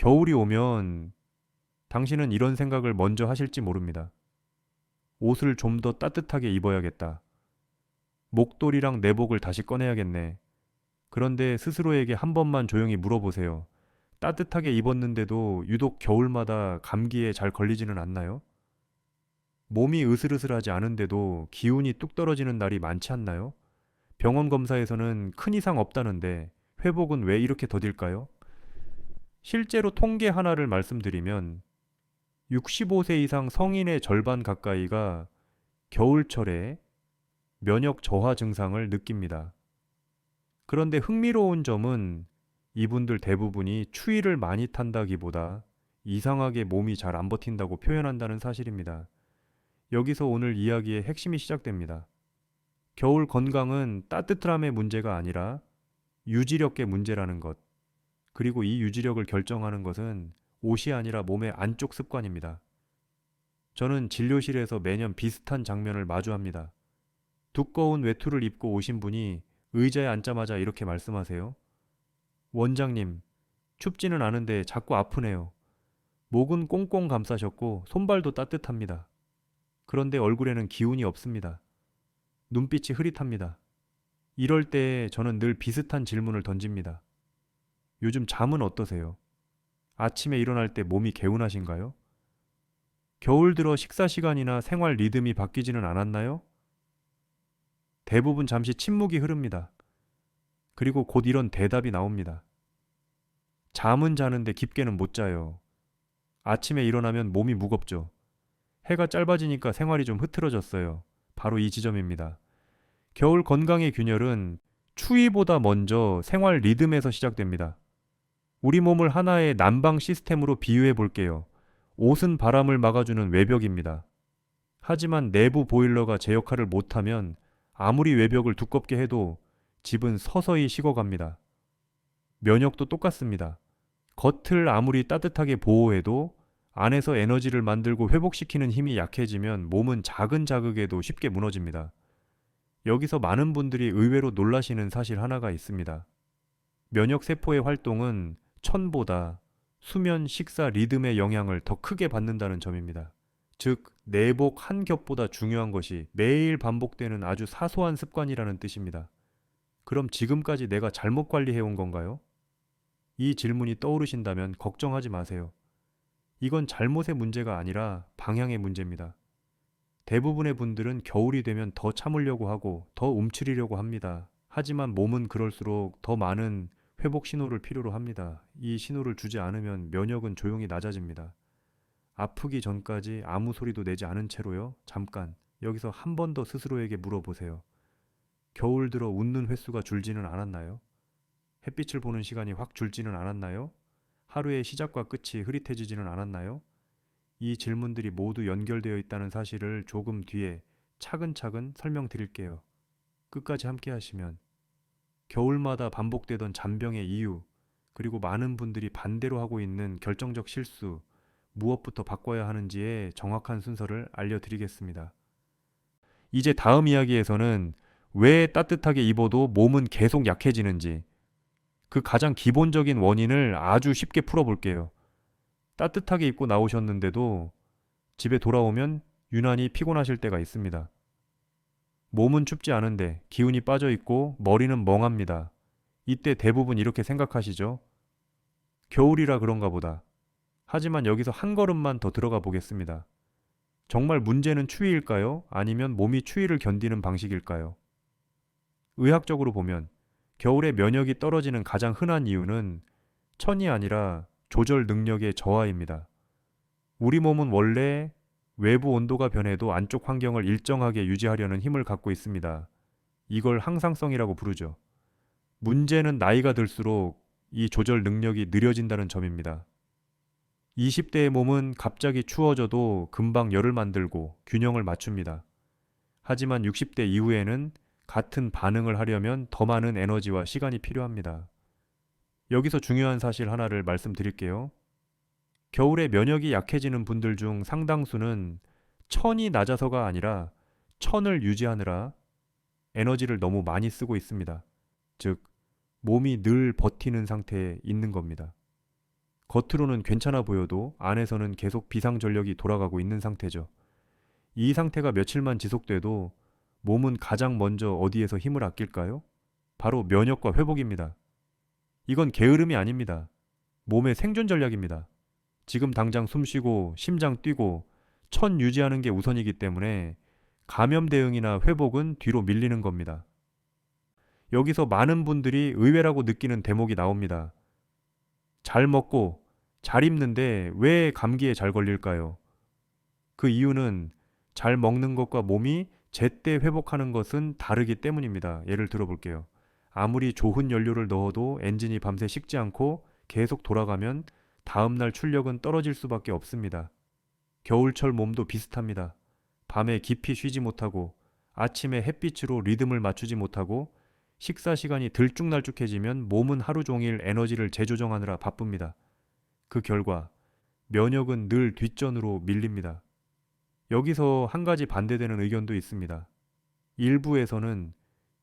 겨울이 오면 당신은 이런 생각을 먼저 하실지 모릅니다. 옷을 좀 더 따뜻하게 입어야겠다. 목도리랑 내복을 다시 꺼내야겠네. 그런데 스스로에게 한 번만 조용히 물어보세요. 따뜻하게 입었는데도 유독 겨울마다 감기에 잘 걸리지는 않나요? 몸이 으슬으슬하지 않은데도 기운이 뚝 떨어지는 날이 많지 않나요? 병원 검사에서는 큰 이상 없다는데 회복은 왜 이렇게 더딜까요? 실제로 통계 하나를 말씀드리면 65세 이상 성인의 절반 가까이가 겨울철에 면역 저하 증상을 느낍니다. 그런데 흥미로운 점은 이분들 대부분이 추위를 많이 탄다기보다 이상하게 몸이 잘 안 버틴다고 표현한다는 사실입니다. 여기서 오늘 이야기의 핵심이 시작됩니다. 겨울 건강은 따뜻함의 문제가 아니라 유지력의 문제라는 것. 그리고 이 유지력을 결정하는 것은 옷이 아니라 몸의 안쪽 습관입니다. 저는 진료실에서 매년 비슷한 장면을 마주합니다. 두꺼운 외투를 입고 오신 분이 의자에 앉자마자 이렇게 말씀하세요. 원장님, 춥지는 않은데 자꾸 아프네요. 목은 꽁꽁 감싸셨고 손발도 따뜻합니다. 그런데 얼굴에는 기운이 없습니다. 눈빛이 흐릿합니다. 이럴 때 저는 늘 비슷한 질문을 던집니다. 요즘 잠은 어떠세요? 아침에 일어날 때 몸이 개운하신가요? 겨울 들어 식사 시간이나 생활 리듬이 바뀌지는 않았나요? 대부분 잠시 침묵이 흐릅니다. 그리고 곧 이런 대답이 나옵니다. 잠은 자는데 깊게는 못 자요. 아침에 일어나면 몸이 무겁죠. 해가 짧아지니까 생활이 좀 흐트러졌어요. 바로 이 지점입니다. 겨울 건강의 균열은 추위보다 먼저 생활 리듬에서 시작됩니다. 우리 몸을 하나의 난방 시스템으로 비유해 볼게요. 옷은 바람을 막아주는 외벽입니다. 하지만 내부 보일러가 제 역할을 못하면 아무리 외벽을 두껍게 해도 집은 서서히 식어갑니다. 면역도 똑같습니다. 겉을 아무리 따뜻하게 보호해도 안에서 에너지를 만들고 회복시키는 힘이 약해지면 몸은 작은 자극에도 쉽게 무너집니다. 여기서 많은 분들이 의외로 놀라시는 사실 하나가 있습니다. 면역세포의 활동은 천보다 수면, 식사, 리듬의 영향을 더 크게 받는다는 점입니다. 즉, 내복 한 겹보다 중요한 것이 매일 반복되는 아주 사소한 습관이라는 뜻입니다. 그럼 지금까지 내가 잘못 관리해온 건가요? 이 질문이 떠오르신다면 걱정하지 마세요. 이건 잘못의 문제가 아니라 방향의 문제입니다. 대부분의 분들은 겨울이 되면 더 참으려고 하고 더 움츠리려고 합니다. 하지만 몸은 그럴수록 더 많은 회복 신호를 필요로 합니다. 이 신호를 주지 않으면 면역은 조용히 낮아집니다. 아프기 전까지 아무 소리도 내지 않은 채로요. 잠깐 여기서 한 번 더 스스로에게 물어보세요. 겨울 들어 웃는 횟수가 줄지는 않았나요? 햇빛을 보는 시간이 확 줄지는 않았나요? 하루의 시작과 끝이 흐릿해지지는 않았나요? 이 질문들이 모두 연결되어 있다는 사실을 조금 뒤에 차근차근 설명드릴게요. 끝까지 함께 하시면 겨울마다 반복되던 잔병의 이유, 그리고 많은 분들이 반대로 하고 있는 결정적 실수, 무엇부터 바꿔야 하는지의 정확한 순서를 알려드리겠습니다. 이제 다음 이야기에서는 왜 따뜻하게 입어도 몸은 계속 약해지는지, 그 가장 기본적인 원인을 아주 쉽게 풀어볼게요. 따뜻하게 입고 나오셨는데도 집에 돌아오면 유난히 피곤하실 때가 있습니다. 몸은 춥지 않은데 기운이 빠져 있고 머리는 멍합니다. 이때 대부분 이렇게 생각하시죠? 겨울이라 그런가 보다. 하지만 여기서 한 걸음만 더 들어가 보겠습니다. 정말 문제는 추위일까요? 아니면 몸이 추위를 견디는 방식일까요? 의학적으로 보면 겨울에 면역이 떨어지는 가장 흔한 이유는 천이 아니라 조절 능력의 저하입니다. 우리 몸은 원래 외부 온도가 변해도 안쪽 환경을 일정하게 유지하려는 힘을 갖고 있습니다. 이걸 항상성이라고 부르죠. 문제는 나이가 들수록 이 조절 능력이 느려진다는 점입니다. 20대의 몸은 갑자기 추워져도 금방 열을 만들고 균형을 맞춥니다. 하지만 60대 이후에는 같은 반응을 하려면 더 많은 에너지와 시간이 필요합니다. 여기서 중요한 사실 하나를 말씀드릴게요. 겨울에 면역이 약해지는 분들 중 상당수는 천이 낮아서가 아니라 천을 유지하느라 에너지를 너무 많이 쓰고 있습니다. 즉, 몸이 늘 버티는 상태에 있는 겁니다. 겉으로는 괜찮아 보여도 안에서는 계속 비상전력이 돌아가고 있는 상태죠. 이 상태가 며칠만 지속돼도 몸은 가장 먼저 어디에서 힘을 아낄까요? 바로 면역과 회복입니다. 이건 게으름이 아닙니다. 몸의 생존 전략입니다. 지금 당장 숨 쉬고 심장 뛰고 천 유지하는 게 우선이기 때문에 감염 대응이나 회복은 뒤로 밀리는 겁니다. 여기서 많은 분들이 의외라고 느끼는 대목이 나옵니다. 잘 먹고 잘 입는데 왜 감기에 잘 걸릴까요? 그 이유는 잘 먹는 것과 몸이 제때 회복하는 것은 다르기 때문입니다. 예를 들어 볼게요. 아무리 좋은 연료를 넣어도 엔진이 밤새 식지 않고 계속 돌아가면 다음날 출력은 떨어질 수밖에 없습니다. 겨울철 몸도 비슷합니다. 밤에 깊이 쉬지 못하고 아침에 햇빛으로 리듬을 맞추지 못하고 식사 시간이 들쭉날쭉해지면 몸은 하루 종일 에너지를 재조정하느라 바쁩니다. 그 결과 면역은 늘 뒷전으로 밀립니다. 여기서 한 가지 반대되는 의견도 있습니다. 일부에서는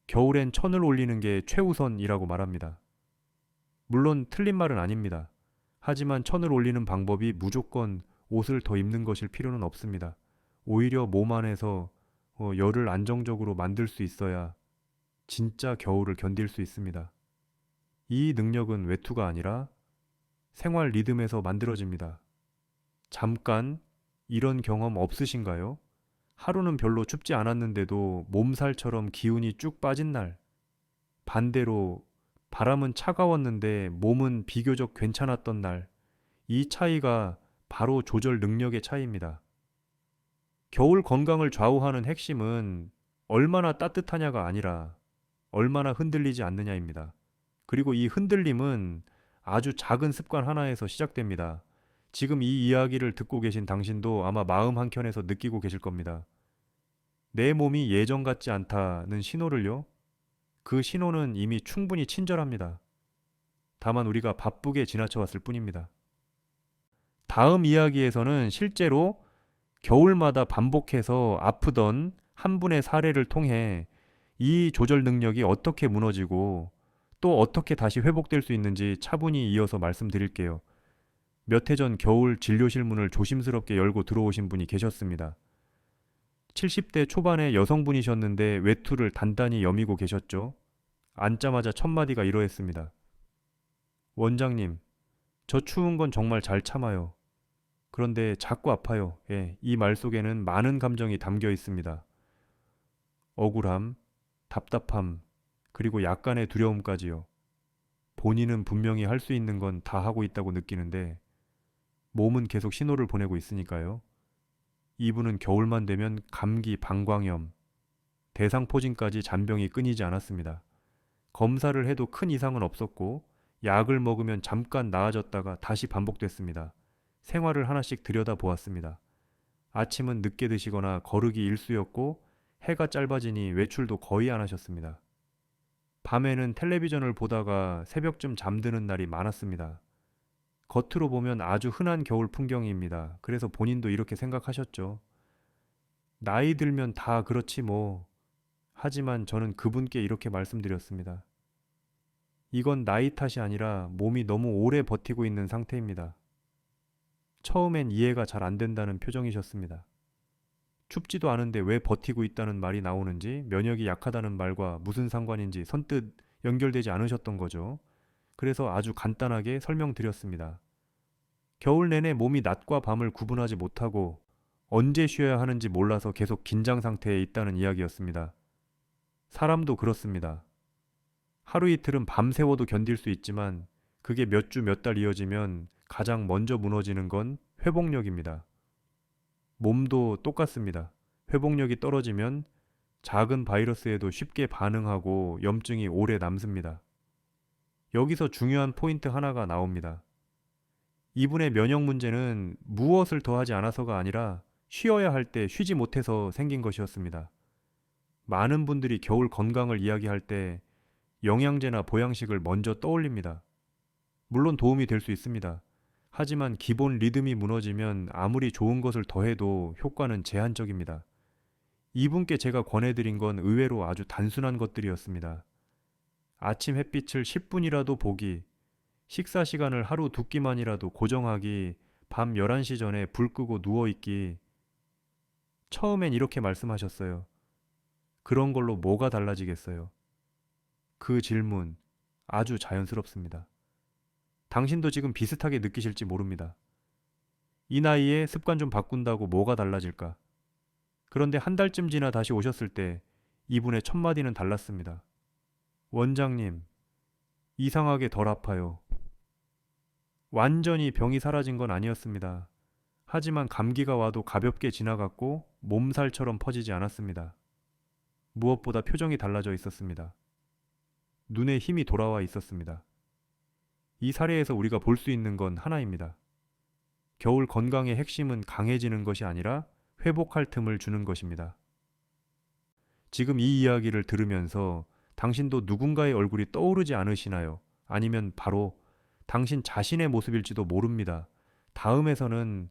겨울엔 천을 올리는 게 최우선이라고 말합니다. 물론 틀린 말은 아닙니다. 하지만 천을 올리는 방법이 무조건 옷을 더 입는 것일 필요는 없습니다. 오히려 몸 안에서 열을 안정적으로 만들 수 있어야 진짜 겨울을 견딜 수 있습니다. 이 능력은 외투가 아니라 생활 리듬에서 만들어집니다. 잠깐 이런 경험 없으신가요? 하루는 별로 춥지 않았는데도 몸살처럼 기운이 쭉 빠진 날, 반대로 바람은 차가웠는데 몸은 비교적 괜찮았던 날, 이 차이가 바로 조절 능력의 차이입니다. 겨울 건강을 좌우하는 핵심은 얼마나 따뜻하냐가 아니라 얼마나 흔들리지 않느냐입니다. 그리고 이 흔들림은 아주 작은 습관 하나에서 시작됩니다. 지금 이 이야기를 듣고 계신 당신도 아마 마음 한켠에서 느끼고 계실 겁니다. 내 몸이 예전 같지 않다는 신호를요. 그 신호는 이미 충분히 친절합니다. 다만 우리가 바쁘게 지나쳐 왔을 뿐입니다. 다음 이야기에서는 실제로 겨울마다 반복해서 아프던 한 분의 사례를 통해 이 조절 능력이 어떻게 무너지고 또 어떻게 다시 회복될 수 있는지 차분히 이어서 말씀드릴게요. 몇 해 전 겨울 진료실 문을 조심스럽게 열고 들어오신 분이 계셨습니다. 70대 초반의 여성분이셨는데 외투를 단단히 여미고 계셨죠. 앉자마자 첫 마디가 이러했습니다. 원장님, 저 추운 건 정말 잘 참아요. 그런데 자꾸 아파요. 예, 이 말 속에는 많은 감정이 담겨 있습니다. 억울함, 답답함, 그리고 약간의 두려움까지요. 본인은 분명히 할 수 있는 건 다 하고 있다고 느끼는데 몸은 계속 신호를 보내고 있으니까요. 이분은 겨울만 되면 감기, 방광염, 대상포진까지 잔병이 끊이지 않았습니다. 검사를 해도 큰 이상은 없었고 약을 먹으면 잠깐 나아졌다가 다시 반복됐습니다. 생활을 하나씩 들여다보았습니다. 아침은 늦게 드시거나 거르기 일쑤였고 해가 짧아지니 외출도 거의 안 하셨습니다. 밤에는 텔레비전을 보다가 새벽쯤 잠드는 날이 많았습니다. 겉으로 보면 아주 흔한 겨울 풍경입니다. 그래서 본인도 이렇게 생각하셨죠. 나이 들면 다 그렇지 뭐. 하지만 저는 그분께 이렇게 말씀드렸습니다. 이건 나이 탓이 아니라 몸이 너무 오래 버티고 있는 상태입니다. 처음엔 이해가 잘 안 된다는 표정이셨습니다. 춥지도 않은데 왜 버티고 있다는 말이 나오는지, 면역이 약하다는 말과 무슨 상관인지 선뜻 연결되지 않으셨던 거죠. 그래서 아주 간단하게 설명드렸습니다. 겨울 내내 몸이 낮과 밤을 구분하지 못하고 언제 쉬어야 하는지 몰라서 계속 긴장 상태에 있다는 이야기였습니다. 사람도 그렇습니다. 하루 이틀은 밤새워도 견딜 수 있지만 그게 몇 주 몇 달 이어지면 가장 먼저 무너지는 건 회복력입니다. 몸도 똑같습니다. 회복력이 떨어지면 작은 바이러스에도 쉽게 반응하고 염증이 오래 남습니다. 여기서 중요한 포인트 하나가 나옵니다. 이분의 면역 문제는 무엇을 더하지 않아서가 아니라 쉬어야 할 때 쉬지 못해서 생긴 것이었습니다. 많은 분들이 겨울 건강을 이야기할 때 영양제나 보양식을 먼저 떠올립니다. 물론 도움이 될 수 있습니다. 하지만 기본 리듬이 무너지면 아무리 좋은 것을 더해도 효과는 제한적입니다. 이분께 제가 권해드린 건 의외로 아주 단순한 것들이었습니다. 아침 햇빛을 10분이라도 보기, 식사 시간을 하루 두 끼만이라도 고정하기, 밤 11시 전에 불 끄고 누워있기. 처음엔 이렇게 말씀하셨어요. 그런 걸로 뭐가 달라지겠어요? 그 질문 아주 자연스럽습니다. 당신도 지금 비슷하게 느끼실지 모릅니다. 이 나이에 습관 좀 바꾼다고 뭐가 달라질까? 그런데 한 달쯤 지나 다시 오셨을 때 이분의 첫 마디는 달랐습니다. 원장님, 이상하게 덜 아파요. 완전히 병이 사라진 건 아니었습니다. 하지만 감기가 와도 가볍게 지나갔고 몸살처럼 퍼지지 않았습니다. 무엇보다 표정이 달라져 있었습니다. 눈에 힘이 돌아와 있었습니다. 이 사례에서 우리가 볼 수 있는 건 하나입니다. 겨울 건강의 핵심은 강해지는 것이 아니라 회복할 틈을 주는 것입니다. 지금 이 이야기를 들으면서 당신도 누군가의 얼굴이 떠오르지 않으시나요? 아니면 바로 당신 자신의 모습일지도 모릅니다. 다음에서는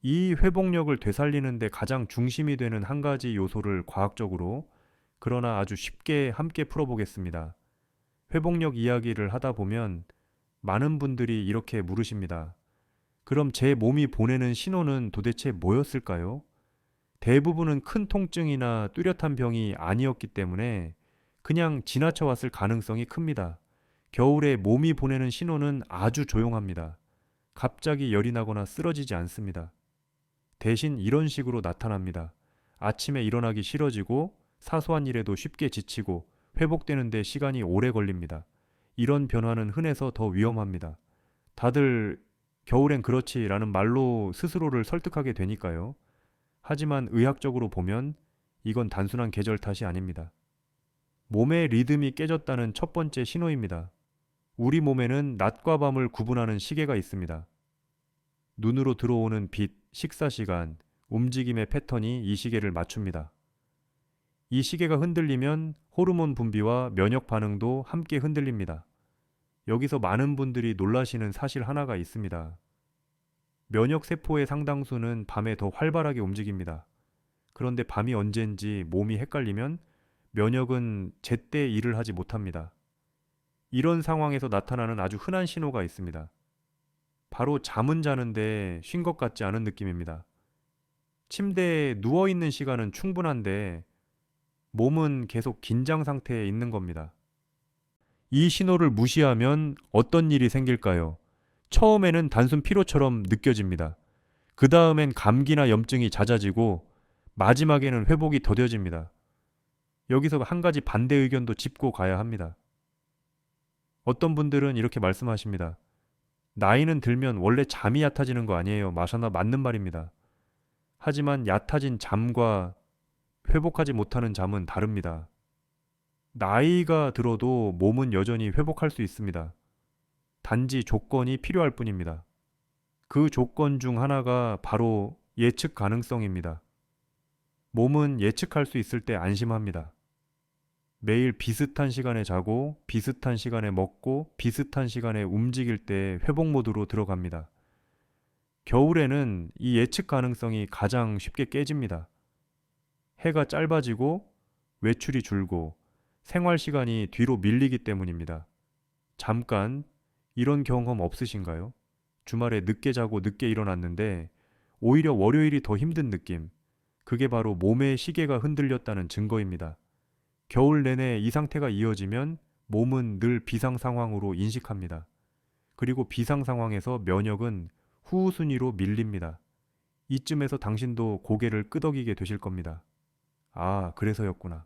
이 회복력을 되살리는데 가장 중심이 되는 한 가지 요소를 과학적으로, 그러나 아주 쉽게 함께 풀어보겠습니다. 회복력 이야기를 하다 보면 많은 분들이 이렇게 물으십니다. 그럼 제 몸이 보내는 신호는 도대체 뭐였을까요? 대부분은 큰 통증이나 뚜렷한 병이 아니었기 때문에 그냥 지나쳐 왔을 가능성이 큽니다. 겨울에 몸이 보내는 신호는 아주 조용합니다. 갑자기 열이 나거나 쓰러지지 않습니다. 대신 이런 식으로 나타납니다. 아침에 일어나기 싫어지고 사소한 일에도 쉽게 지치고 회복되는데 시간이 오래 걸립니다. 이런 변화는 흔해서 더 위험합니다. 다들 겨울엔 그렇지라는 말로 스스로를 설득하게 되니까요. 하지만 의학적으로 보면 이건 단순한 계절 탓이 아닙니다. 몸의 리듬이 깨졌다는 첫 번째 신호입니다. 우리 몸에는 낮과 밤을 구분하는 시계가 있습니다. 눈으로 들어오는 빛, 식사 시간, 움직임의 패턴이 이 시계를 맞춥니다. 이 시계가 흔들리면 호르몬 분비와 면역 반응도 함께 흔들립니다. 여기서 많은 분들이 놀라시는 사실 하나가 있습니다. 면역 세포의 상당수는 밤에 더 활발하게 움직입니다. 그런데 밤이 언제인지 몸이 헷갈리면 면역은 제때 일을 하지 못합니다. 이런 상황에서 나타나는 아주 흔한 신호가 있습니다. 바로 잠은 자는데 쉰 것 같지 않은 느낌입니다. 침대에 누워있는 시간은 충분한데 몸은 계속 긴장 상태에 있는 겁니다. 이 신호를 무시하면 어떤 일이 생길까요? 처음에는 단순 피로처럼 느껴집니다. 그 다음엔 감기나 염증이 잦아지고 마지막에는 회복이 더뎌집니다. 여기서 한 가지 반대 의견도 짚고 가야 합니다. 어떤 분들은 이렇게 말씀하십니다. 나이는 들면 원래 잠이 얕아지는 거 아니에요. 맞는 말입니다. 하지만 얕아진 잠과 회복하지 못하는 잠은 다릅니다. 나이가 들어도 몸은 여전히 회복할 수 있습니다. 단지 조건이 필요할 뿐입니다. 그 조건 중 하나가 바로 예측 가능성입니다. 몸은 예측할 수 있을 때 안심합니다. 매일 비슷한 시간에 자고 비슷한 시간에 먹고 비슷한 시간에 움직일 때 회복 모드로 들어갑니다. 겨울에는 이 예측 가능성이 가장 쉽게 깨집니다. 해가 짧아지고 외출이 줄고 생활 시간이 뒤로 밀리기 때문입니다. 잠깐 이런 경험 없으신가요? 주말에 늦게 자고 늦게 일어났는데 오히려 월요일이 더 힘든 느낌. 그게 바로 몸의 시계가 흔들렸다는 증거입니다. 겨울 내내 이 상태가 이어지면 몸은 늘 비상 상황으로 인식합니다. 그리고 비상 상황에서 면역은 후순위로 밀립니다. 이쯤에서 당신도 고개를 끄덕이게 되실 겁니다. 아, 그래서였구나.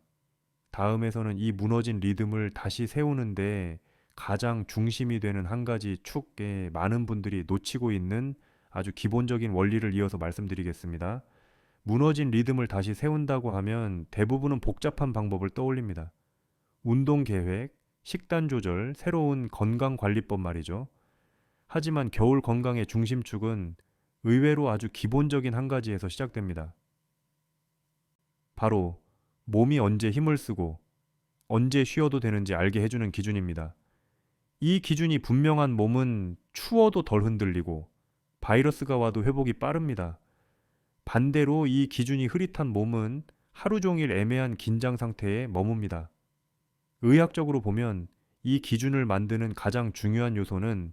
다음에서는 이 무너진 리듬을 다시 세우는데 가장 중심이 되는 한 가지 축에 많은 분들이 놓치고 있는 아주 기본적인 원리를 이어서 말씀드리겠습니다. 무너진 리듬을 다시 세운다고 하면 대부분은 복잡한 방법을 떠올립니다. 운동 계획, 식단 조절, 새로운 건강 관리법 말이죠. 하지만 겨울 건강의 중심축은 의외로 아주 기본적인 한 가지에서 시작됩니다. 바로 몸이 언제 힘을 쓰고 언제 쉬어도 되는지 알게 해주는 기준입니다. 이 기준이 분명한 몸은 추워도 덜 흔들리고 바이러스가 와도 회복이 빠릅니다. 반대로 이 기준이 흐릿한 몸은 하루 종일 애매한 긴장 상태에 머뭅니다. 의학적으로 보면 이 기준을 만드는 가장 중요한 요소는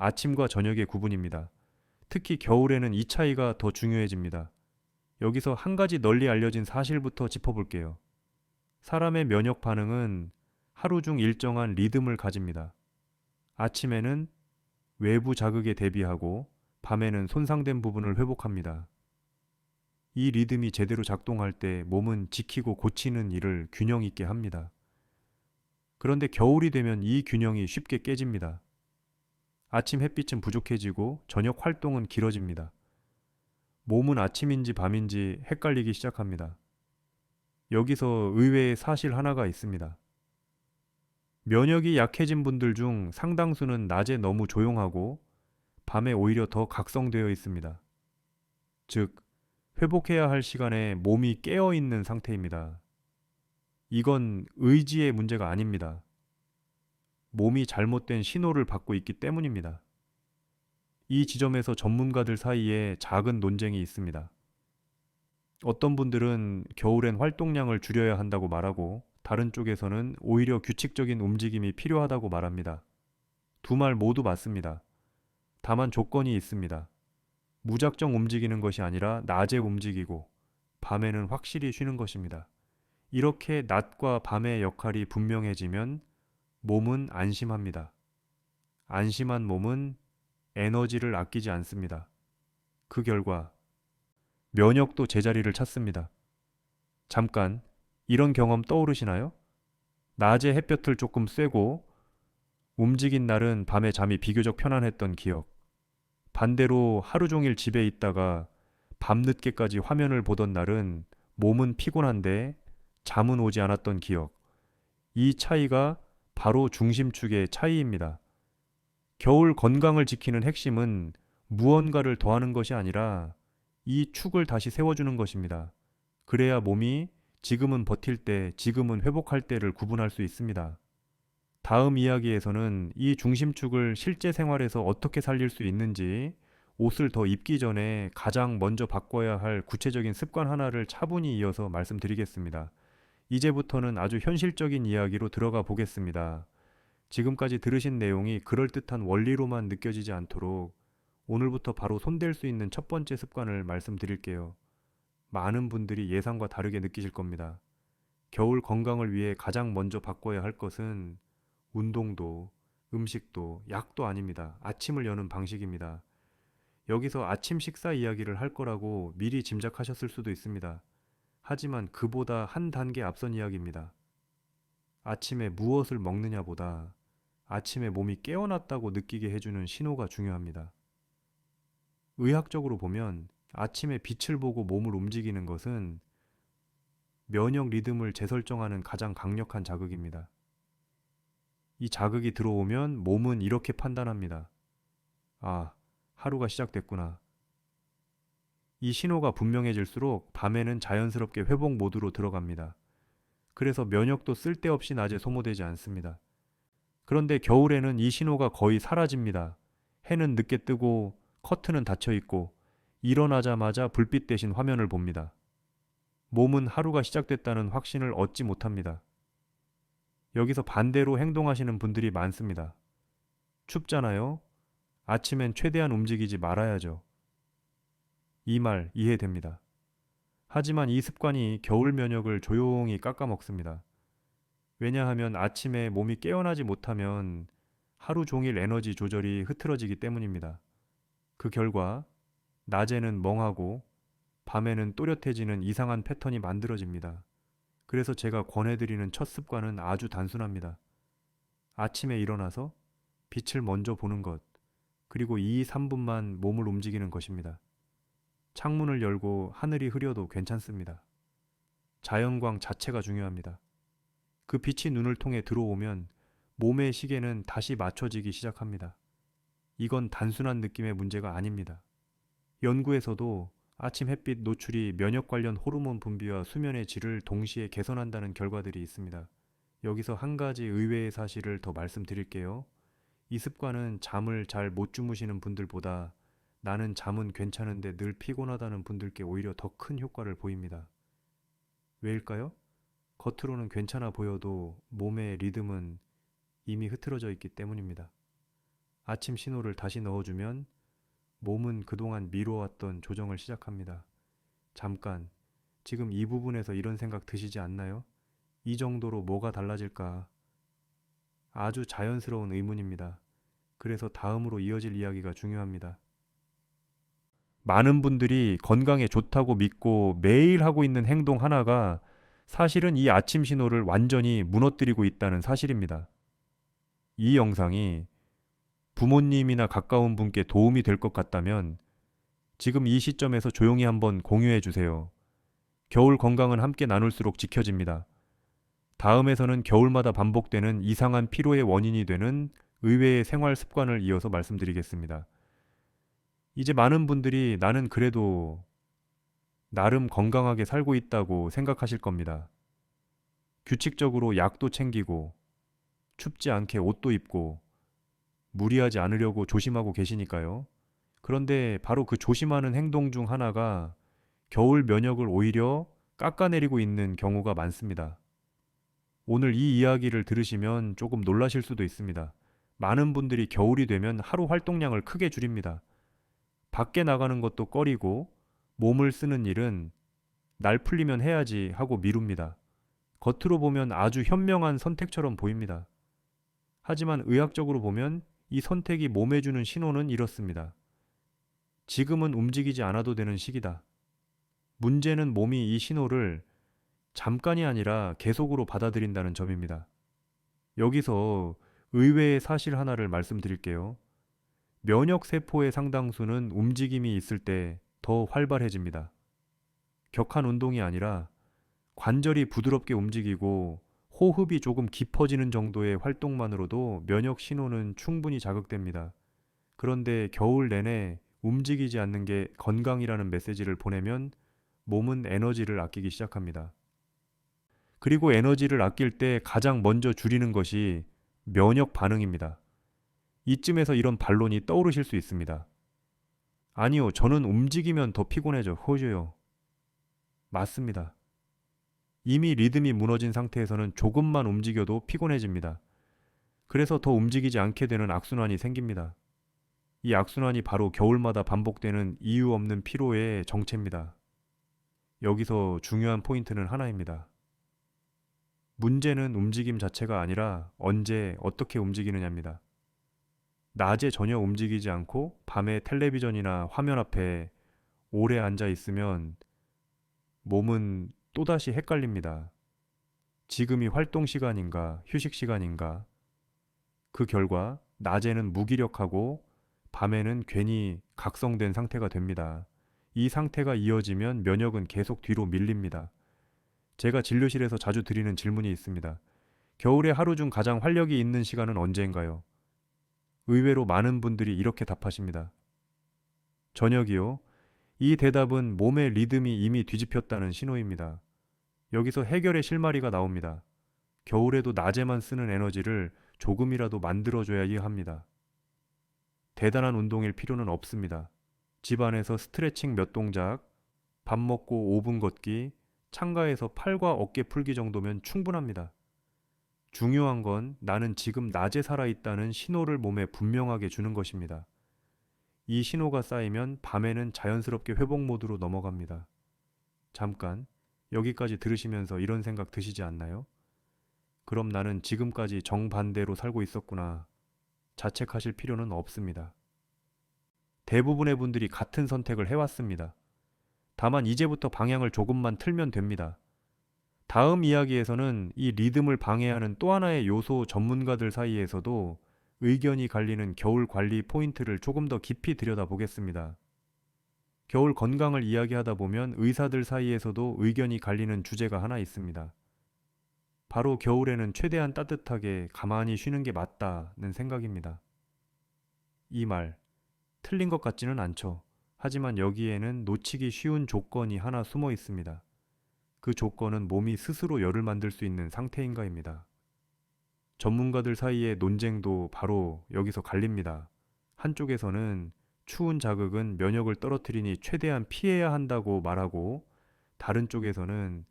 아침과 저녁의 구분입니다. 특히 겨울에는 이 차이가 더 중요해집니다. 여기서 한 가지 널리 알려진 사실부터 짚어볼게요. 사람의 면역 반응은 하루 중 일정한 리듬을 가집니다. 아침에는 외부 자극에 대비하고 밤에는 손상된 부분을 회복합니다. 이 리듬이 제대로 작동할 때 몸은 지키고 고치는 일을 균형 있게 합니다. 그런데 겨울이 되면 이 균형이 쉽게 깨집니다. 아침 햇빛은 부족해지고 저녁 활동은 길어집니다. 몸은 아침인지 밤인지 헷갈리기 시작합니다. 여기서 의외의 사실 하나가 있습니다. 면역이 약해진 분들 중 상당수는 낮에 너무 조용하고 밤에 오히려 더 각성되어 있습니다. 즉, 회복해야 할 시간에 몸이 깨어 있는 상태입니다. 이건 의지의 문제가 아닙니다. 몸이 잘못된 신호를 받고 있기 때문입니다. 이 지점에서 전문가들 사이에 작은 논쟁이 있습니다. 어떤 분들은 겨울엔 활동량을 줄여야 한다고 말하고, 다른 쪽에서는 오히려 규칙적인 움직임이 필요하다고 말합니다. 두 말 모두 맞습니다. 다만 조건이 있습니다. 무작정 움직이는 것이 아니라 낮에 움직이고 밤에는 확실히 쉬는 것입니다. 이렇게 낮과 밤의 역할이 분명해지면 몸은 안심합니다. 안심한 몸은 에너지를 아끼지 않습니다. 그 결과 면역도 제자리를 찾습니다. 잠깐 이런 경험 떠오르시나요? 낮에 햇볕을 조금 쐬고 움직인 날은 밤에 잠이 비교적 편안했던 기억. 반대로 하루 종일 집에 있다가 밤늦게까지 화면을 보던 날은 몸은 피곤한데 잠은 오지 않았던 기억. 이 차이가 바로 중심축의 차이입니다. 겨울 건강을 지키는 핵심은 무언가를 더하는 것이 아니라 이 축을 다시 세워주는 것입니다. 그래야 몸이 지금은 버틸 때, 지금은 회복할 때를 구분할 수 있습니다. 다음 이야기에서는 이 중심축을 실제 생활에서 어떻게 살릴 수 있는지, 옷을 더 입기 전에 가장 먼저 바꿔야 할 구체적인 습관 하나를 차분히 이어서 말씀드리겠습니다. 이제부터는 아주 현실적인 이야기로 들어가 보겠습니다. 지금까지 들으신 내용이 그럴듯한 원리로만 느껴지지 않도록 오늘부터 바로 손댈 수 있는 첫 번째 습관을 말씀드릴게요. 많은 분들이 예상과 다르게 느끼실 겁니다. 겨울 건강을 위해 가장 먼저 바꿔야 할 것은 운동도, 음식도, 약도 아닙니다. 아침을 여는 방식입니다. 여기서 아침 식사 이야기를 할 거라고 미리 짐작하셨을 수도 있습니다. 하지만 그보다 한 단계 앞선 이야기입니다. 아침에 무엇을 먹느냐보다 아침에 몸이 깨어났다고 느끼게 해주는 신호가 중요합니다. 의학적으로 보면 아침에 빛을 보고 몸을 움직이는 것은 면역 리듬을 재설정하는 가장 강력한 자극입니다. 이 자극이 들어오면 몸은 이렇게 판단합니다. 아, 하루가 시작됐구나. 이 신호가 분명해질수록 밤에는 자연스럽게 회복 모드로 들어갑니다. 그래서 면역도 쓸데없이 낮에 소모되지 않습니다. 그런데 겨울에는 이 신호가 거의 사라집니다. 해는 늦게 뜨고 커튼은 닫혀 있고 일어나자마자 불빛 대신 화면을 봅니다. 몸은 하루가 시작됐다는 확신을 얻지 못합니다. 여기서 반대로 행동하시는 분들이 많습니다. 춥잖아요? 아침엔 최대한 움직이지 말아야죠. 이 말 이해됩니다. 하지만 이 습관이 겨울 면역을 조용히 깎아먹습니다. 왜냐하면 아침에 몸이 깨어나지 못하면 하루 종일 에너지 조절이 흐트러지기 때문입니다. 그 결과 낮에는 멍하고 밤에는 또렷해지는 이상한 패턴이 만들어집니다. 그래서 제가 권해드리는 첫 습관은 아주 단순합니다. 아침에 일어나서 빛을 먼저 보는 것, 그리고 2, 3분만 몸을 움직이는 것입니다. 창문을 열고 하늘이 흐려도 괜찮습니다. 자연광 자체가 중요합니다. 그 빛이 눈을 통해 들어오면 몸의 시계는 다시 맞춰지기 시작합니다. 이건 단순한 느낌의 문제가 아닙니다. 연구에서도 아침 햇빛 노출이 면역 관련 호르몬 분비와 수면의 질을 동시에 개선한다는 결과들이 있습니다. 여기서 한 가지 의외의 사실을 더 말씀드릴게요. 이 습관은 잠을 잘 못 주무시는 분들보다 나는 잠은 괜찮은데 늘 피곤하다는 분들께 오히려 더 큰 효과를 보입니다. 왜일까요? 겉으로는 괜찮아 보여도 몸의 리듬은 이미 흐트러져 있기 때문입니다. 아침 신호를 다시 넣어주면 몸은 그동안 미뤄왔던 조정을 시작합니다. 잠깐, 지금 이 부분에서 이런 생각 드시지 않나요? 이 정도로 뭐가 달라질까? 아주 자연스러운 의문입니다. 그래서 다음으로 이어질 이야기가 중요합니다. 많은 분들이 건강에 좋다고 믿고 매일 하고 있는 행동 하나가 사실은 이 아침 신호를 완전히 무너뜨리고 있다는 사실입니다. 이 영상이 부모님이나 가까운 분께 도움이 될 것 같다면 지금 이 시점에서 조용히 한번 공유해 주세요. 겨울 건강은 함께 나눌수록 지켜집니다. 다음에서는 겨울마다 반복되는 이상한 피로의 원인이 되는 의외의 생활 습관을 이어서 말씀드리겠습니다. 이제 많은 분들이 나는 그래도 나름 건강하게 살고 있다고 생각하실 겁니다. 규칙적으로 약도 챙기고 춥지 않게 옷도 입고 무리하지 않으려고 조심하고 계시니까요. 그런데 바로 그 조심하는 행동 중 하나가 겨울 면역을 오히려 깎아내리고 있는 경우가 많습니다. 오늘 이 이야기를 들으시면 조금 놀라실 수도 있습니다. 많은 분들이 겨울이 되면 하루 활동량을 크게 줄입니다. 밖에 나가는 것도 꺼리고 몸을 쓰는 일은 날 풀리면 해야지 하고 미룹니다. 겉으로 보면 아주 현명한 선택처럼 보입니다. 하지만 의학적으로 보면 이 선택이 몸에 주는 신호는 이렇습니다. 지금은 움직이지 않아도 되는 시기다. 문제는 몸이 이 신호를 잠깐이 아니라 계속으로 받아들인다는 점입니다. 여기서 의외의 사실 하나를 말씀드릴게요. 면역 세포의 상당수는 움직임이 있을 때 더 활발해집니다. 격한 운동이 아니라 관절이 부드럽게 움직이고 호흡이 조금 깊어지는 정도의 활동만으로도 면역 신호는 충분히 자극됩니다. 그런데 겨울 내내 움직이지 않는 게 건강이라는 메시지를 보내면 몸은 에너지를 아끼기 시작합니다. 그리고 에너지를 아낄 때 가장 먼저 줄이는 것이 면역 반응입니다. 이쯤에서 이런 반론이 떠오르실 수 있습니다. 아니요, 저는 움직이면 더 피곤해져. 호주요. 맞습니다. 이미 리듬이 무너진 상태에서는 조금만 움직여도 피곤해집니다. 그래서 더 움직이지 않게 되는 악순환이 생깁니다. 이 악순환이 바로 겨울마다 반복되는 이유 없는 피로의 정체입니다. 여기서 중요한 포인트는 하나입니다. 문제는 움직임 자체가 아니라 언제 어떻게 움직이느냐입니다. 낮에 전혀 움직이지 않고 밤에 텔레비전이나 화면 앞에 오래 앉아 있으면 몸은 또다시 헷갈립니다. 지금이 활동 시간인가, 휴식 시간인가. 그 결과 낮에는 무기력하고 밤에는 괜히 각성된 상태가 됩니다. 이 상태가 이어지면 면역은 계속 뒤로 밀립니다. 제가 진료실에서 자주 드리는 질문이 있습니다. 겨울에 하루 중 가장 활력이 있는 시간은 언제인가요? 의외로 많은 분들이 이렇게 답하십니다. 저녁이요. 이 대답은 몸의 리듬이 이미 뒤집혔다는 신호입니다. 여기서 해결의 실마리가 나옵니다. 겨울에도 낮에만 쓰는 에너지를 조금이라도 만들어줘야 합니다. 대단한 운동일 필요는 없습니다. 집안에서 스트레칭 몇 동작, 밥 먹고 5분 걷기, 창가에서 팔과 어깨 풀기 정도면 충분합니다. 중요한 건 나는 지금 낮에 살아있다는 신호를 몸에 분명하게 주는 것입니다. 이 신호가 쌓이면 밤에는 자연스럽게 회복 모드로 넘어갑니다. 잠깐, 여기까지 들으시면서 이런 생각 드시지 않나요? 그럼 나는 지금까지 정반대로 살고 있었구나. 자책하실 필요는 없습니다. 대부분의 분들이 같은 선택을 해왔습니다. 다만 이제부터 방향을 조금만 틀면 됩니다. 다음 이야기에서는 이 리듬을 방해하는 또 하나의 요소 전문가들 사이에서도 의견이 갈리는 겨울 관리 포인트를 조금 더 깊이 들여다보겠습니다. 겨울 건강을 이야기하다 보면 의사들 사이에서도 의견이 갈리는 주제가 하나 있습니다. 바로 겨울에는 최대한 따뜻하게 가만히 쉬는 게 맞다는 생각입니다. 이 말, 틀린 것 같지는 않죠. 하지만 여기에는 놓치기 쉬운 조건이 하나 숨어 있습니다. 그 조건은 몸이 스스로 열을 만들 수 있는 상태인가입니다. 전문가들 사이의 논쟁도 바로 여기서 갈립니다. 한쪽에서는 추운 자극은 면역을 떨어뜨리니 최대한 피해야 한다고 말하고, 다른 쪽에서는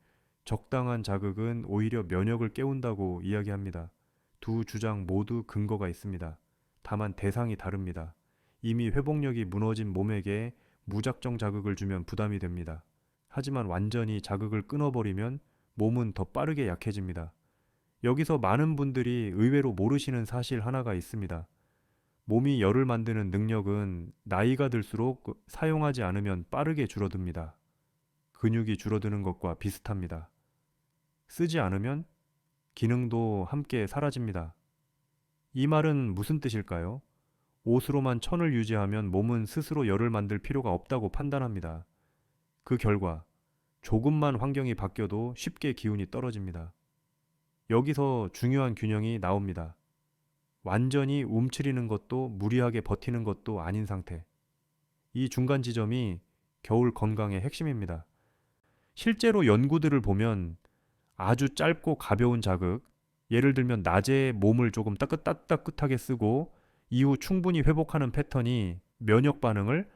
적당한 자극은 오히려 면역을 깨운다고 이야기합니다. 두 주장 모두 근거가 있습니다. 다만 대상이 다릅니다. 이미 회복력이 무너진 몸에게 무작정 자극을 주면 부담이 됩니다. 하지만 완전히 자극을 끊어버리면 몸은 더 빠르게 약해집니다. 여기서 많은 분들이 의외로 모르시는 사실 하나가 있습니다. 몸이 열을 만드는 능력은 나이가 들수록 사용하지 않으면 빠르게 줄어듭니다. 근육이 줄어드는 것과 비슷합니다. 쓰지 않으면 기능도 함께 사라집니다. 이 말은 무슨 뜻일까요? 옷으로만 천을 유지하면 몸은 스스로 열을 만들 필요가 없다고 판단합니다. 그 결과 조금만 환경이 바뀌어도 쉽게 기운이 떨어집니다. 여기서 중요한 균형이 나옵니다. 완전히 움츠리는 것도 무리하게 버티는 것도 아닌 상태. 이 중간 지점이 겨울 건강의 핵심입니다. 실제로 연구들을 보면 아주 짧고 가벼운 자극, 예를 들면 낮에 몸을 조금 따뜻하게 쓰고 이후 충분히 회복하는 패턴이 면역 반응을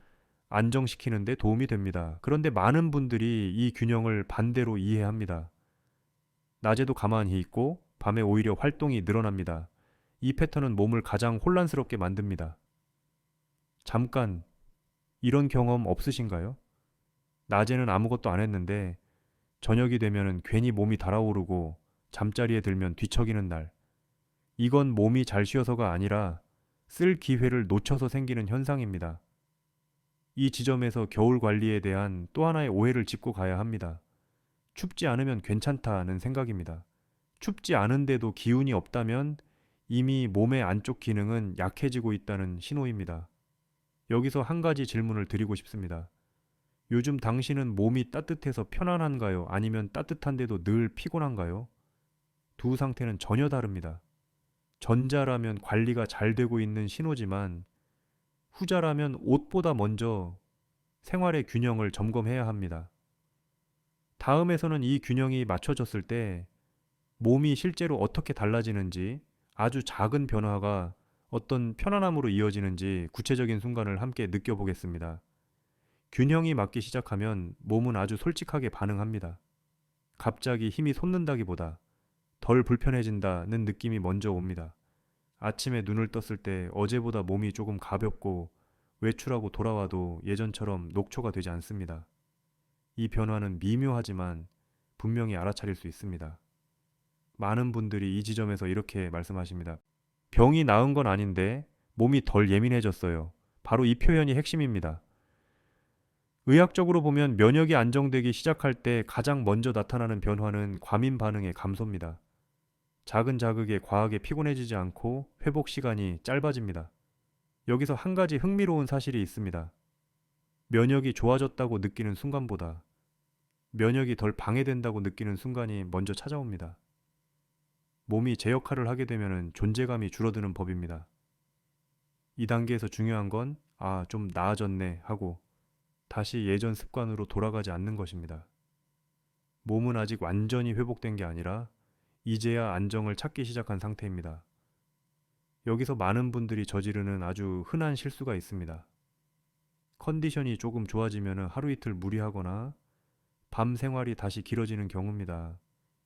안정시키는 데 도움이 됩니다. 그런데 많은 분들이 이 균형을 반대로 이해합니다. 낮에도 가만히 있고 밤에 오히려 활동이 늘어납니다. 이 패턴은 몸을 가장 혼란스럽게 만듭니다. 잠깐 이런 경험 없으신가요? 낮에는 아무것도 안 했는데 저녁이 되면 괜히 몸이 달아오르고 잠자리에 들면 뒤척이는 날. 이건 몸이 잘 쉬어서가 아니라 쓸 기회를 놓쳐서 생기는 현상입니다. 이 지점에서 겨울 관리에 대한 또 하나의 오해를 짚고 가야 합니다. 춥지 않으면 괜찮다는 생각입니다. 춥지 않은데도 기운이 없다면 이미 몸의 안쪽 기능은 약해지고 있다는 신호입니다. 여기서 한 가지 질문을 드리고 싶습니다. 요즘 당신은 몸이 따뜻해서 편안한가요? 아니면 따뜻한데도 늘 피곤한가요? 두 상태는 전혀 다릅니다. 전자라면 관리가 잘 되고 있는 신호지만 후자라면 옷보다 먼저 생활의 균형을 점검해야 합니다. 다음에서는 이 균형이 맞춰졌을 때 몸이 실제로 어떻게 달라지는지, 아주 작은 변화가 어떤 편안함으로 이어지는지 구체적인 순간을 함께 느껴보겠습니다. 균형이 맞기 시작하면 몸은 아주 솔직하게 반응합니다. 갑자기 힘이 솟는다기보다 덜 불편해진다는 느낌이 먼저 옵니다. 아침에 눈을 떴을 때 어제보다 몸이 조금 가볍고 외출하고 돌아와도 예전처럼 녹초가 되지 않습니다. 이 변화는 미묘하지만 분명히 알아차릴 수 있습니다. 많은 분들이 이 지점에서 이렇게 말씀하십니다. 병이 나은 건 아닌데 몸이 덜 예민해졌어요. 바로 이 표현이 핵심입니다. 의학적으로 보면 면역이 안정되기 시작할 때 가장 먼저 나타나는 변화는 과민 반응의 감소입니다. 작은 자극에 과하게 피곤해지지 않고 회복 시간이 짧아집니다. 여기서 한 가지 흥미로운 사실이 있습니다. 면역이 좋아졌다고 느끼는 순간보다 면역이 덜 방해된다고 느끼는 순간이 먼저 찾아옵니다. 몸이 제 역할을 하게 되면 존재감이 줄어드는 법입니다. 이 단계에서 중요한 건 좀 나아졌네 하고 다시 예전 습관으로 돌아가지 않는 것입니다. 몸은 아직 완전히 회복된 게 아니라 이제야 안정을 찾기 시작한 상태입니다. 여기서 많은 분들이 저지르는 아주 흔한 실수가 있습니다. 컨디션이 조금 좋아지면 하루 이틀 무리하거나 밤 생활이 다시 길어지는 경우입니다.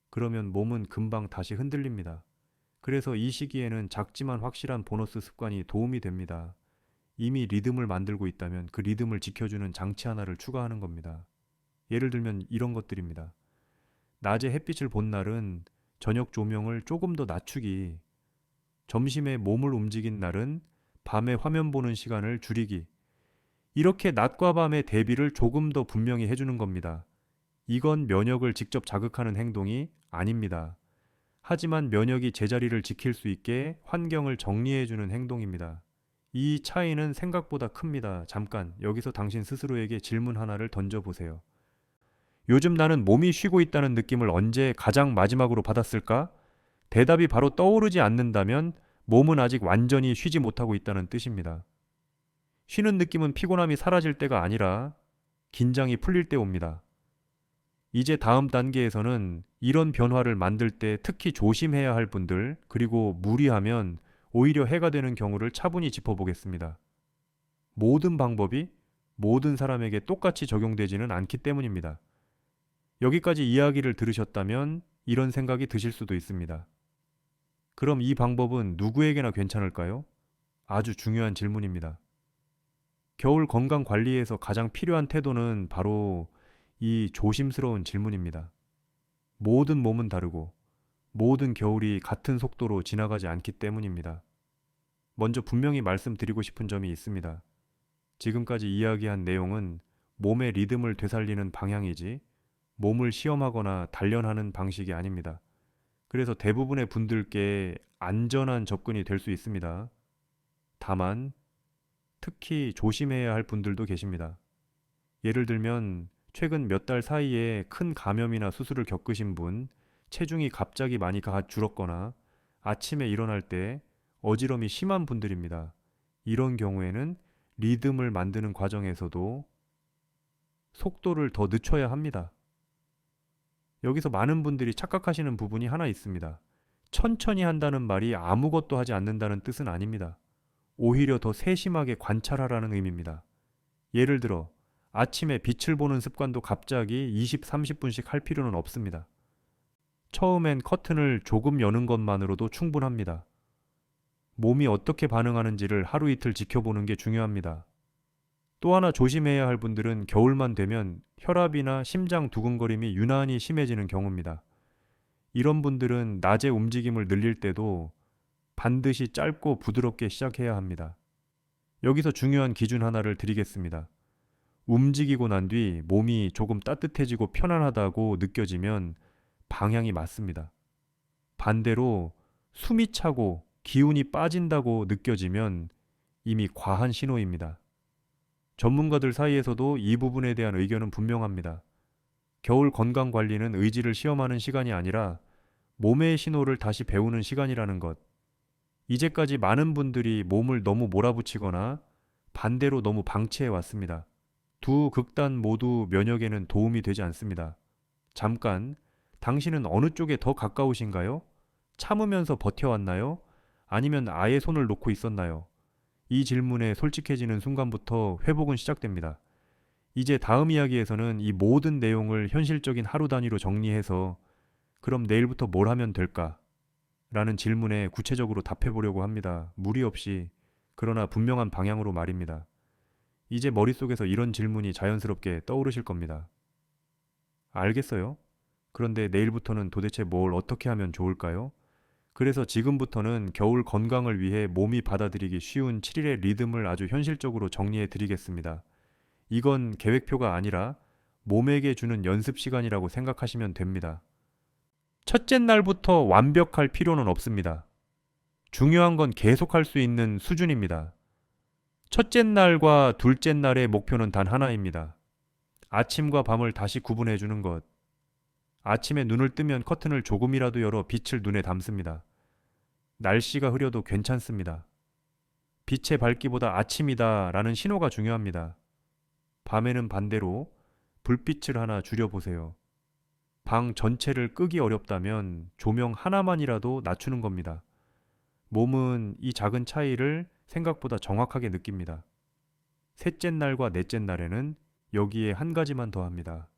그러면 몸은 금방 다시 흔들립니다. 그래서 이 시기에는 작지만 확실한 보너스 습관이 도움이 됩니다. 이미 리듬을 만들고 있다면 그 리듬을 지켜주는 장치 하나를 추가하는 겁니다. 예를 들면 이런 것들입니다. 낮에 햇빛을 본 날은 저녁 조명을 조금 더 낮추기, 점심에 몸을 움직인 날은 밤에 화면 보는 시간을 줄이기, 이렇게 낮과 밤의 대비를 조금 더 분명히 해주는 겁니다. 이건 면역을 직접 자극하는 행동이 아닙니다. 하지만 면역이 제자리를 지킬 수 있게 환경을 정리해주는 행동입니다. 이 차이는 생각보다 큽니다. 잠깐 여기서 당신 스스로에게 질문 하나를 던져보세요. 요즘 나는 몸이 쉬고 있다는 느낌을 언제 가장 마지막으로 받았을까? 대답이 바로 떠오르지 않는다면 몸은 아직 완전히 쉬지 못하고 있다는 뜻입니다. 쉬는 느낌은 피곤함이 사라질 때가 아니라 긴장이 풀릴 때 옵니다. 이제 다음 단계에서는 이런 변화를 만들 때 특히 조심해야 할 분들, 그리고 무리하면 오히려 해가 되는 경우를 차분히 짚어보겠습니다. 모든 방법이 모든 사람에게 똑같이 적용되지는 않기 때문입니다. 여기까지 이야기를 들으셨다면 이런 생각이 드실 수도 있습니다. 그럼 이 방법은 누구에게나 괜찮을까요? 아주 중요한 질문입니다. 겨울 건강 관리에서 가장 필요한 태도는 바로 이 조심스러운 질문입니다. 모든 몸은 다르고 모든 겨울이 같은 속도로 지나가지 않기 때문입니다. 먼저 분명히 말씀드리고 싶은 점이 있습니다. 지금까지 이야기한 내용은 몸의 리듬을 되살리는 방향이지 몸을 시험하거나 단련하는 방식이 아닙니다. 그래서 대부분의 분들께 안전한 접근이 될 수 있습니다. 다만 특히 조심해야 할 분들도 계십니다. 예를 들면 최근 몇 달 사이에 큰 감염이나 수술을 겪으신 분, 체중이 갑자기 많이 줄었거나 아침에 일어날 때 어지럼이 심한 분들입니다. 이런 경우에는 리듬을 만드는 과정에서도 속도를 더 늦춰야 합니다. 여기서 많은 분들이 착각하시는 부분이 하나 있습니다. 천천히 한다는 말이 아무것도 하지 않는다는 뜻은 아닙니다. 오히려 더 세심하게 관찰하라는 의미입니다. 예를 들어 아침에 빛을 보는 습관도 갑자기 20, 30분씩 할 필요는 없습니다. 처음엔 커튼을 조금 여는 것만으로도 충분합니다. 몸이 어떻게 반응하는지를 하루 이틀 지켜보는 게 중요합니다. 또 하나 조심해야 할 분들은 겨울만 되면 혈압이나 심장 두근거림이 유난히 심해지는 경우입니다. 이런 분들은 낮에 움직임을 늘릴 때도 반드시 짧고 부드럽게 시작해야 합니다. 여기서 중요한 기준 하나를 드리겠습니다. 움직이고 난 뒤 몸이 조금 따뜻해지고 편안하다고 느껴지면 방향이 맞습니다. 반대로 숨이 차고 기운이 빠진다고 느껴지면 이미 과한 신호입니다. 전문가들 사이에서도 이 부분에 대한 의견은 분명합니다. 겨울 건강 관리는 의지를 시험하는 시간이 아니라 몸의 신호를 다시 배우는 시간이라는 것. 이제까지 많은 분들이 몸을 너무 몰아붙이거나 반대로 너무 방치해 왔습니다. 두 극단 모두 면역에는 도움이 되지 않습니다. 잠깐, 당신은 어느 쪽에 더 가까우신가요? 참으면서 버텨왔나요? 아니면 아예 손을 놓고 있었나요? 이 질문에 솔직해지는 순간부터 회복은 시작됩니다. 이제 다음 이야기에서는 이 모든 내용을 현실적인 하루 단위로 정리해서 그럼 내일부터 뭘 하면 될까? 라는 질문에 구체적으로 답해 보려고 합니다. 무리 없이, 그러나 분명한 방향으로 말입니다. 이제 머릿속에서 이런 질문이 자연스럽게 떠오르실 겁니다. 알겠어요? 그런데 내일부터는 도대체 뭘 어떻게 하면 좋을까요? 그래서 지금부터는 겨울 건강을 위해 몸이 받아들이기 쉬운 7일의 리듬을 아주 현실적으로 정리해 드리겠습니다. 이건 계획표가 아니라 몸에게 주는 연습 시간이라고 생각하시면 됩니다. 첫째 날부터 완벽할 필요는 없습니다. 중요한 건 계속할 수 있는 수준입니다. 첫째 날과 둘째 날의 목표는 단 하나입니다. 아침과 밤을 다시 구분해 주는 것. 아침에 눈을 뜨면 커튼을 조금이라도 열어 빛을 눈에 담습니다. 날씨가 흐려도 괜찮습니다. 빛의 밝기보다 아침이다 라는 신호가 중요합니다. 밤에는 반대로 불빛을 하나 줄여보세요. 방 전체를 끄기 어렵다면 조명 하나만이라도 낮추는 겁니다. 몸은 이 작은 차이를 생각보다 정확하게 느낍니다. 셋째 날과 넷째 날에는 여기에 한 가지만 더 합니다.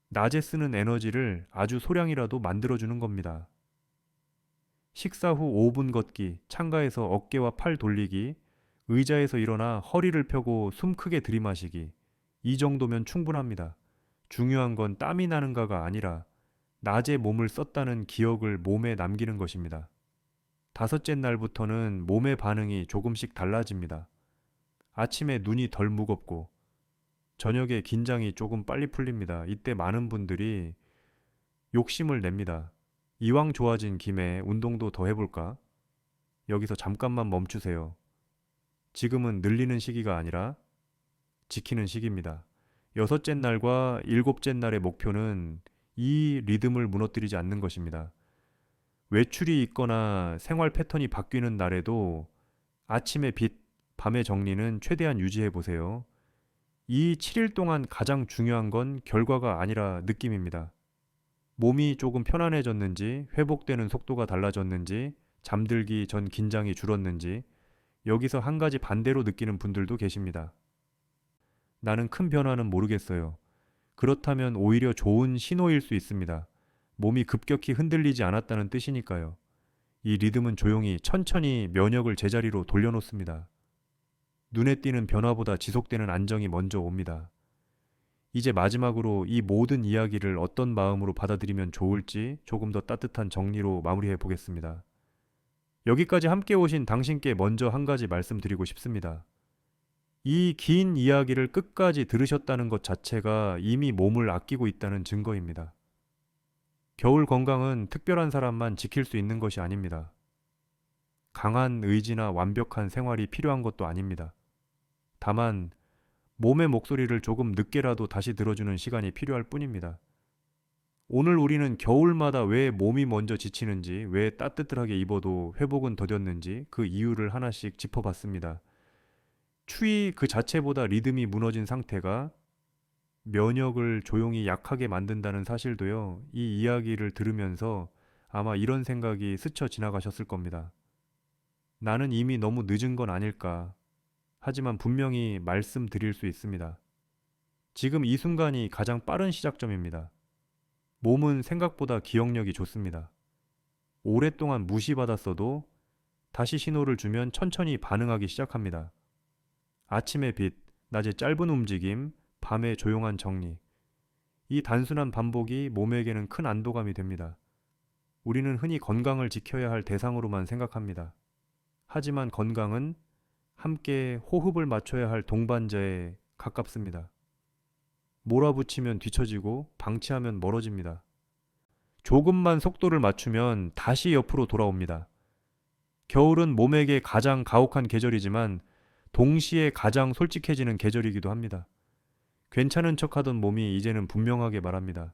낮에 쓰는 에너지를 아주 소량이라도 만들어주는 겁니다. 식사 후 5분 걷기, 창가에서 어깨와 팔 돌리기, 의자에서 일어나 허리를 펴고 숨 크게 들이마시기. 이 정도면 충분합니다. 중요한 건 땀이 나는가가 아니라 낮에 몸을 썼다는 기억을 몸에 남기는 것입니다. 다섯째 날부터는 몸의 반응이 조금씩 달라집니다. 아침에 눈이 덜 무겁고 저녁에 긴장이 조금 빨리 풀립니다. 이때 많은 분들이 욕심을 냅니다. 이왕 좋아진 김에 운동도 더 해볼까? 여기서 잠깐만 멈추세요. 지금은 늘리는 시기가 아니라 지키는 시기입니다. 여섯째 날과 일곱째 날의 목표는 이 리듬을 무너뜨리지 않는 것입니다. 외출이 있거나 생활 패턴이 바뀌는 날에도 아침의 빛, 밤의 정리는 최대한 유지해 보세요. 이 7일 동안 가장 중요한 건 결과가 아니라 느낌입니다. 몸이 조금 편안해졌는지, 회복되는 속도가 달라졌는지, 잠들기 전 긴장이 줄었는지, 여기서 한 가지 반대로 느끼는 분들도 계십니다. 나는 큰 변화는 모르겠어요. 그렇다면 오히려 좋은 신호일 수 있습니다. 몸이 급격히 흔들리지 않았다는 뜻이니까요. 이 리듬은 조용히 천천히 면역을 제자리로 돌려놓습니다. 눈에 띄는 변화보다 지속되는 안정이 먼저 옵니다. 이제 마지막으로 이 모든 이야기를 어떤 마음으로 받아들이면 좋을지 조금 더 따뜻한 정리로 마무리해 보겠습니다. 여기까지 함께 오신 당신께 먼저 한 가지 말씀드리고 싶습니다. 이 긴 이야기를 끝까지 들으셨다는 것 자체가 이미 몸을 아끼고 있다는 증거입니다. 겨울 건강은 특별한 사람만 지킬 수 있는 것이 아닙니다. 강한 의지나 완벽한 생활이 필요한 것도 아닙니다. 다만 몸의 목소리를 조금 늦게라도 다시 들어주는 시간이 필요할 뿐입니다. 오늘 우리는 겨울마다 왜 몸이 먼저 지치는지, 왜 따뜻하게 입어도 회복은 더뎠는지 그 이유를 하나씩 짚어봤습니다. 추위 그 자체보다 리듬이 무너진 상태가 면역을 조용히 약하게 만든다는 사실도요, 이 이야기를 들으면서 아마 이런 생각이 스쳐 지나가셨을 겁니다. 나는 이미 너무 늦은 건 아닐까. 하지만 분명히 말씀드릴 수 있습니다. 지금 이 순간이 가장 빠른 시작점입니다. 몸은 생각보다 기억력이 좋습니다. 오랫동안 무시받았어도 다시 신호를 주면 천천히 반응하기 시작합니다. 아침의 빛, 낮의 짧은 움직임, 밤의 조용한 정리. 이 단순한 반복이 몸에게는 큰 안도감이 됩니다. 우리는 흔히 건강을 지켜야 할 대상으로만 생각합니다. 하지만 건강은 함께 호흡을 맞춰야 할 동반자에 가깝습니다. 몰아붙이면 뒤처지고 방치하면 멀어집니다. 조금만 속도를 맞추면 다시 옆으로 돌아옵니다. 겨울은 몸에게 가장 가혹한 계절이지만 동시에 가장 솔직해지는 계절이기도 합니다. 괜찮은 척하던 몸이 이제는 분명하게 말합니다.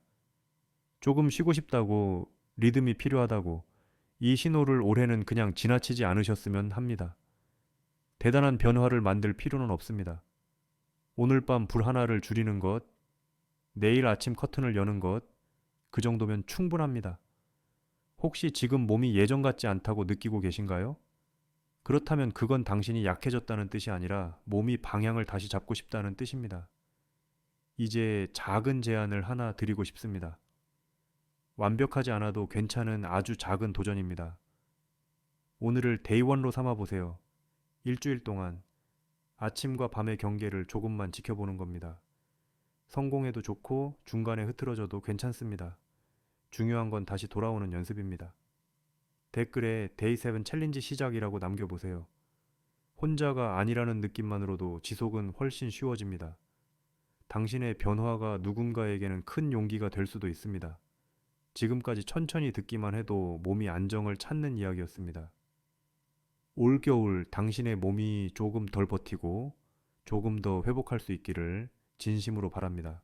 조금 쉬고 싶다고, 리듬이 필요하다고, 이 신호를 올해는 그냥 지나치지 않으셨으면 합니다. 대단한 변화를 만들 필요는 없습니다. 오늘 밤 불 하나를 줄이는 것, 내일 아침 커튼을 여는 것, 그 정도면 충분합니다. 혹시 지금 몸이 예전 같지 않다고 느끼고 계신가요? 그렇다면 그건 당신이 약해졌다는 뜻이 아니라 몸이 방향을 다시 잡고 싶다는 뜻입니다. 이제 작은 제안을 하나 드리고 싶습니다. 완벽하지 않아도 괜찮은 아주 작은 도전입니다. 오늘을 데이원로 삼아보세요. 일주일 동안 아침과 밤의 경계를 조금만 지켜보는 겁니다. 성공해도 좋고 중간에 흐트러져도 괜찮습니다. 중요한 건 다시 돌아오는 연습입니다. 댓글에 데이7 챌린지 시작이라고 남겨보세요. 혼자가 아니라는 느낌만으로도 지속은 훨씬 쉬워집니다. 당신의 변화가 누군가에게는 큰 용기가 될 수도 있습니다. 지금까지 천천히 듣기만 해도 몸이 안정을 찾는 이야기였습니다. 올겨울 당신의 몸이 조금 덜 버티고 조금 더 회복할 수 있기를 진심으로 바랍니다.